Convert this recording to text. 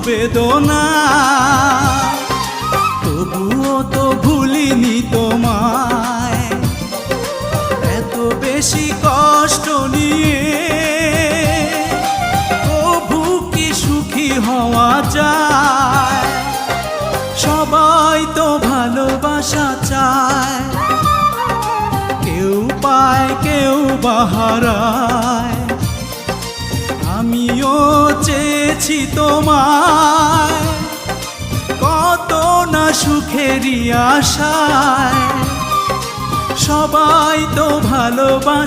বেদনা, তবুও তো ভুলিনি তোমায়। এত বেশি কষ্ট নিয়ে তবু কি সুখী হওয়া যায়? সবাই তো ভালোবাসা চায়, কেউ পায় কেউ বাহারায়। আমিও চেয়েছি তোমায়, কত না সুখেরই আশায়। সবাই তো ভালোবাসা